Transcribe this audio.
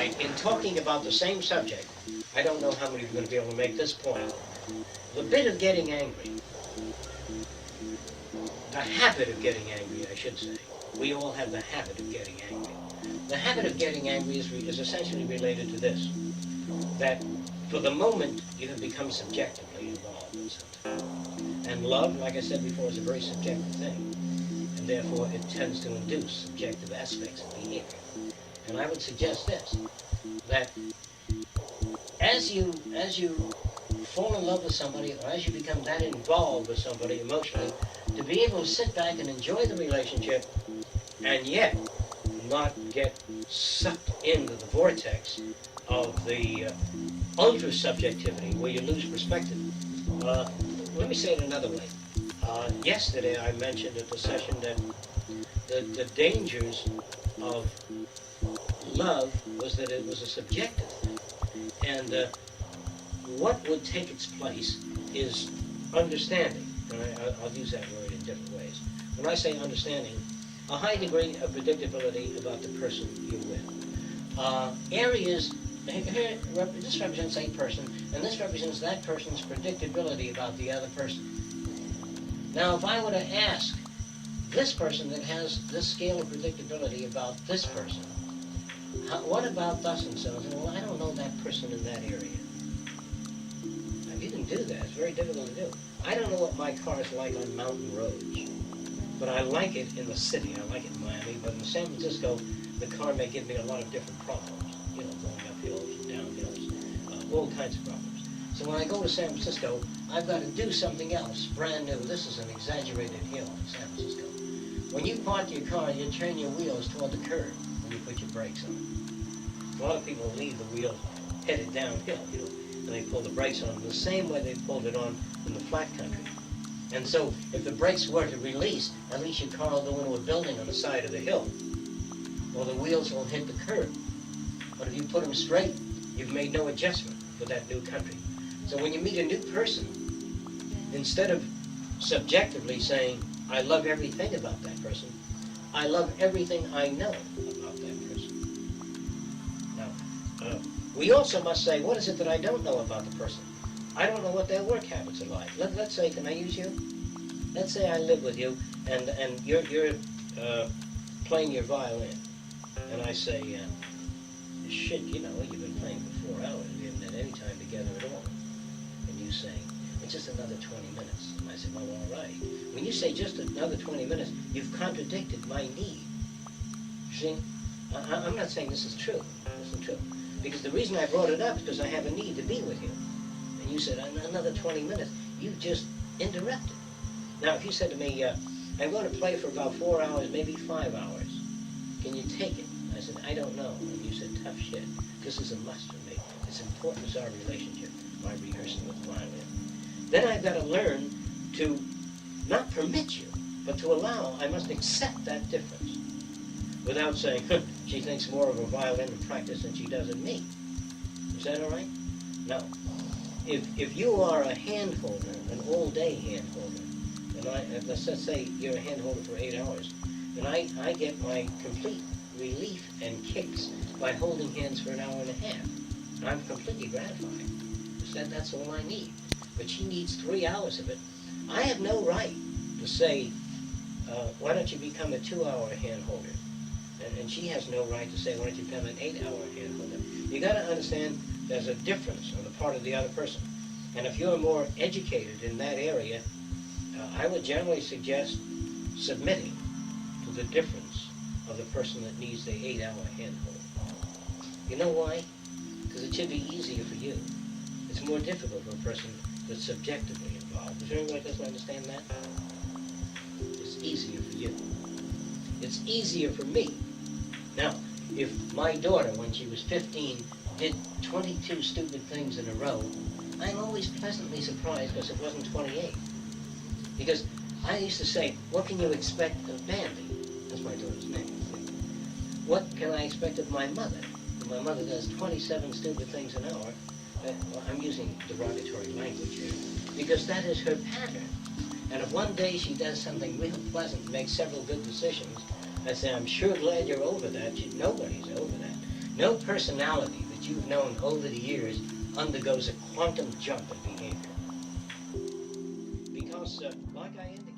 right, in talking about the same subject, I don't know how many of you are going to be able to make this point. The bit of getting angry, the habit of getting angry, I should say. We all have the habit of getting angry. The habit of getting angry is essentially related to this, that for the moment you have become subjectively involved in something. And love, like I said before, is a very subjective thing. And therefore it tends to induce subjective aspects of behavior. And I would suggest this, that as you fall in love with somebody, or as you become that involved with somebody emotionally, to be able to sit back and enjoy the relationship, and yet not get sucked into the vortex of the ultra-subjectivity where you lose perspective. Let me say it another way. Yesterday I mentioned at the session that the dangers of love was that it was a subjective thing. And what would take its place is understanding. And I'll use that word in different ways. When I say understanding, a high degree of predictability about the person you're with. Areas, here, this represents a person, and this represents that person's predictability about the other person. Now, if I were to ask this person that has this scale of predictability about this person, what about thus and so? Well, I don't know that person in that area. Now, if you can do that, it's very difficult to do. I don't know what my car is like on mountain roads, but I like it in the city. I like it in Miami, but in San Francisco, the car may give me a lot of different problems. You know, going up hills and down hills, all kinds of problems. So when I go to San Francisco, I've got to do something else, brand new. This is an exaggerated hill in San Francisco. When you park your car, you turn your wheels toward the curb when you put your brakes on. A lot of people leave the wheel headed downhill, you know, and they pull the brakes on the same way they pulled it on in the flat country. And so if the brakes were to release, at least your car will go into a building on the side of the hill, or the wheels will hit the curb. But if you put them straight, you've made no adjustment for that new country. So when you meet a new person, instead of subjectively saying, I love everything about that person, I love everything I know about that person. Now, we also must say, what is it that I don't know about the person? I don't know what their work habits are like. Let's say, can I use you? Let's say I live with you, and you're playing your violin, and I say, shit, you know, you've been playing for 4 hours. We haven't had any time together at all. And you say, it's just another 20 minutes. And I said, well, all right. When you say just another 20 minutes, you've contradicted my need. See, I'm not saying this is true. This isn't true. Because the reason I brought it up is because I have a need to be with you. And you said, another 20 minutes. You just interrupted. Now, if you said to me, I'm going to play for about 4 hours, maybe 5 hours. Can you take it? I said, I don't know. And you said, tough shit. This is a must for me. It's important as our relationship, my rehearsing with the violin. Then I've got to learn to not permit you, but to allow, I must accept that difference. Without saying, she thinks more of a violin in practice than she does in me. Is that all right? No. If you are a hand holder, an all-day hand holder, and let's say you're a hand holder for 8 hours, then I get my complete relief and kicks by holding hands for an hour and a half. And I'm completely gratified. That's all I need. But she needs 3 hours of it. I have no right to say, why don't you become a 2-hour hand holder? And she has no right to say, why don't you become an 8-hour hand holder? You got to understand there's a difference on the part of the other person. And if you're more educated in that area, I would generally suggest submitting to the difference of the person that needs the 8-hour hand hold. You know why? Because it should be easier for you. It's more difficult for a person that's subjectively involved. Does anyone doesn't understand that? It's easier for you. It's easier for me. Now, if my daughter, when she was 15, did 22 stupid things in a row, I'm always pleasantly surprised because it wasn't 28. Because I used to say, what can you expect of Bambi? That's my daughter's name. What can I expect of my mother? If my mother does 27 stupid things an hour, well, I'm using derogatory language here, because that is her pattern. And if one day she does something real pleasant, makes several good decisions, I say, I'm sure glad you're over that. Nobody's over that. No personality that you've known over the years undergoes a quantum jump in behavior. Because, like I indicated,